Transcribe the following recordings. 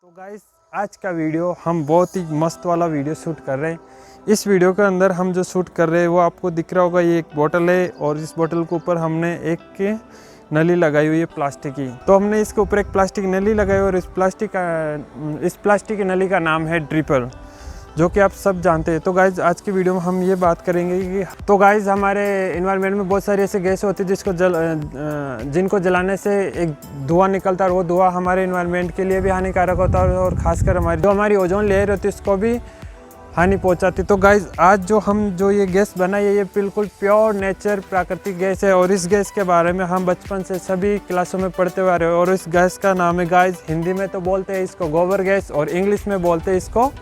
तो गाइस आज का वीडियो हम बहुत ही मस्त वाला वीडियो शूट कर रहे हैं। इस वीडियो के अंदर हम जो शूट कर रहे हैं वो आपको दिख रहा होगा, ये एक बोतल है और इस बोतल के ऊपर हमने एक नली लगाई हुई है प्लास्टिक की। तो हमने इसके ऊपर एक प्लास्टिक नली लगाई और इस प्लास्टिक की नली का नाम है ड्रिपर, जो कि आप सब जानते हैं। तो गाइज़ आज की वीडियो में हम ये बात करेंगे कि तो गाइज़ हमारे इन्वायरमेंट में बहुत सारी ऐसे गैस होती है जिनको जलाने से एक धुआं निकलता है और वो धुआं हमारे इन्वायरमेंट के लिए भी हानिकारक होता है और ख़ासकर हमारी ओजोन लेयर होती है उसको भी हानि पहुंचाती। तो गाइज़ आज जो ये गैस बनाई है ये बिल्कुल प्योर नेचर प्राकृतिक गैस है और इस गैस के बारे में हम बचपन से सभी क्लासों में पढ़ते हुए आ रहे हैं। और इस गैस का नाम है गाइज़, हिंदी में तो बोलते हैं इसको गोबर गैस और इंग्लिश में बोलते हैं इसको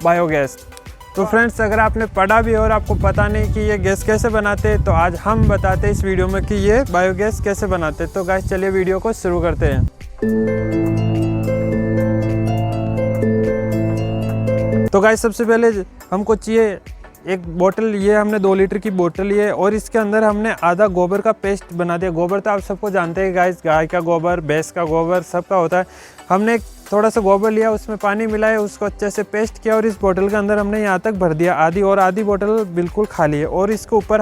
बायोगैस। तो फ्रेंड्स अगर आपने पढ़ा भी और आपको पता नहीं कि ये गैस कैसे बनाते हैं तो आज हम बताते हैं इस वीडियो में कि ये बायोगैस कैसे बनाते हैं। तो गाइस चलिए वीडियो को शुरू करते हैं। तो गाइस सबसे पहले हमको चाहिए एक बोतल, ये हमने 2 लीटर की बोतल ली है और इसके अंदर हमने आधा गोबर का पेस्ट बना दिया। गोबर तो आप सबको जानते हैं गाइस, गाय का गोबर, भैंस का गोबर सबका होता है। हमने थोड़ा सा गोबर लिया, उसमें पानी मिलाया, उसको अच्छे से पेस्ट किया और इस बोतल के अंदर हमने यहाँ तक भर दिया आधी बोतल बिल्कुल खाली है। और इसके ऊपर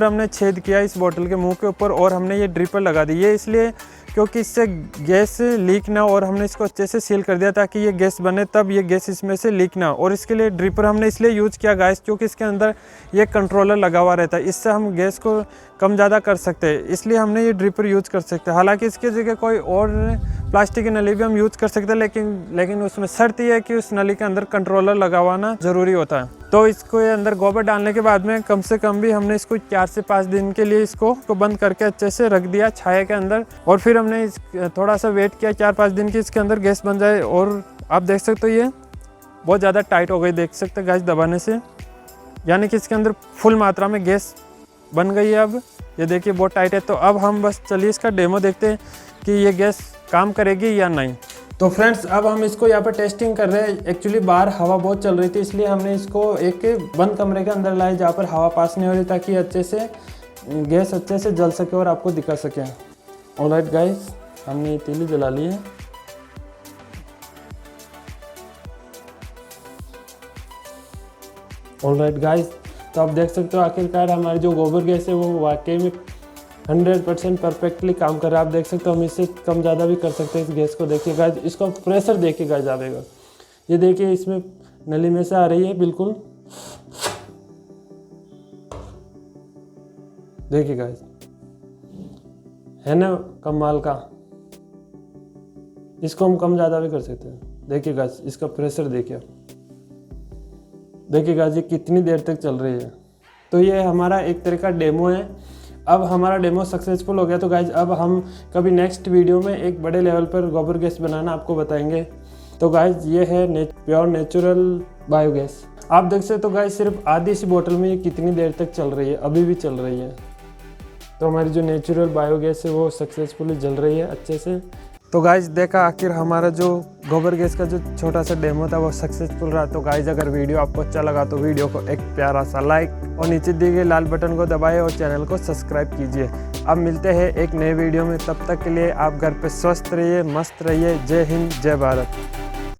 हमने छेद किया इस बोतल के मुंह के ऊपर और हमने ये ड्रिपर लगा दी। ये इसलिए क्योंकि इससे गैस लीक ना, और हमने इसको अच्छे से सील कर दिया ताकि ये गैस बने तब ये गैस इसमें से लीक ना। और इसके लिए ड्रिपर हमने इसलिए यूज़ किया गाइस क्योंकि इसके अंदर ये कंट्रोलर लगा हुआ रहता है, इससे हम गैस को कम ज़्यादा कर सकते हैं, इसलिए हमने ये ड्रिपर यूज़ कर सकते हैं। हालांकि इसकी जगह कोई और प्लास्टिक की नली भी हम यूज़ कर सकते हैं, लेकिन उसमें शर्त यह है कि उस नली के अंदर कंट्रोलर लगा हुआ ज़रूरी होता है। तो इसको अंदर गोबर डालने के बाद में कम से कम भी हमने इसको 4 से 5 दिन के लिए इसको बंद करके अच्छे से रख दिया छाया के अंदर। और फिर हमने थोड़ा सा वेट किया 4-5 दिन की इसके अंदर गैस बन जाए। और आप देख सकते हो ये बहुत ज़्यादा टाइट हो गई, देख सकते हैं गैस दबाने से, यानी कि इसके अंदर फुल मात्रा में गैस बन गई है। अब ये देखिए बहुत टाइट है। तो अब हम बस चलिए इसका डेमो देखते हैं कि ये गैस काम करेगी या नहीं। तो फ्रेंड्स अब हम इसको यहाँ पर टेस्टिंग कर रहे हैं। एक्चुअली बाहर हवा बहुत चल रही थी, इसलिए हमने इसको एक बंद कमरे के अंदर लाए जहाँ पर हवा पास नहीं हो रही, ताकि अच्छे से गैस अच्छे से जल सके और आपको दिखा सके। ऑलराइट गाइस, हमने ये तीली जला ली है। ऑलराइट गाइस, तो आप देख सकते हो आखिरकार हमारी जो गोबर गैस है वो वाकई में 100% परफेक्टली काम कर रहा है। आप देख सकते हो हम इससे कम ज़्यादा भी कर सकते हैं। इस गैस को देखिए गाइस, इसको प्रेशर देखिए गाइस आवेगा, ये देखिए इसमें नली में से आ रही है बिल्कुल, देखिए गाइस, है ना कमाल का। इसको हम कम ज़्यादा भी कर सकते हैं। देखिए गाइस इसका प्रेशर देखिए गाइस ये कितनी देर तक चल रही है। तो ये हमारा एक तरह का डेमो है। अब हमारा डेमो सक्सेसफुल हो गया। तो गाइज अब हम कभी नेक्स्ट वीडियो में एक बड़े लेवल पर गोबर गैस बनाना आपको बताएंगे। तो गाइज ये है प्योर नेचुरल बायोगैस। आप देख सकते हो गाइज सिर्फ आधी सी बोतल में ये कितनी देर तक चल रही है, अभी भी चल रही है। तो हमारी जो नेचुरल बायोगैस है वो सक्सेसफुली जल रही है अच्छे से। तो गाइज देखा आखिर हमारा जो गोबर गैस का जो छोटा सा डेमो था वो सक्सेसफुल रहा। तो गाइज अगर वीडियो आपको अच्छा लगा तो वीडियो को एक प्यारा सा लाइक और नीचे दिए गए लाल बटन को दबाएं और चैनल को सब्सक्राइब कीजिए। अब मिलते हैं एक नए वीडियो में, तब तक के लिए आप घर पे स्वस्थ रहिए, मस्त रहिए। जय हिंद, जय भारत।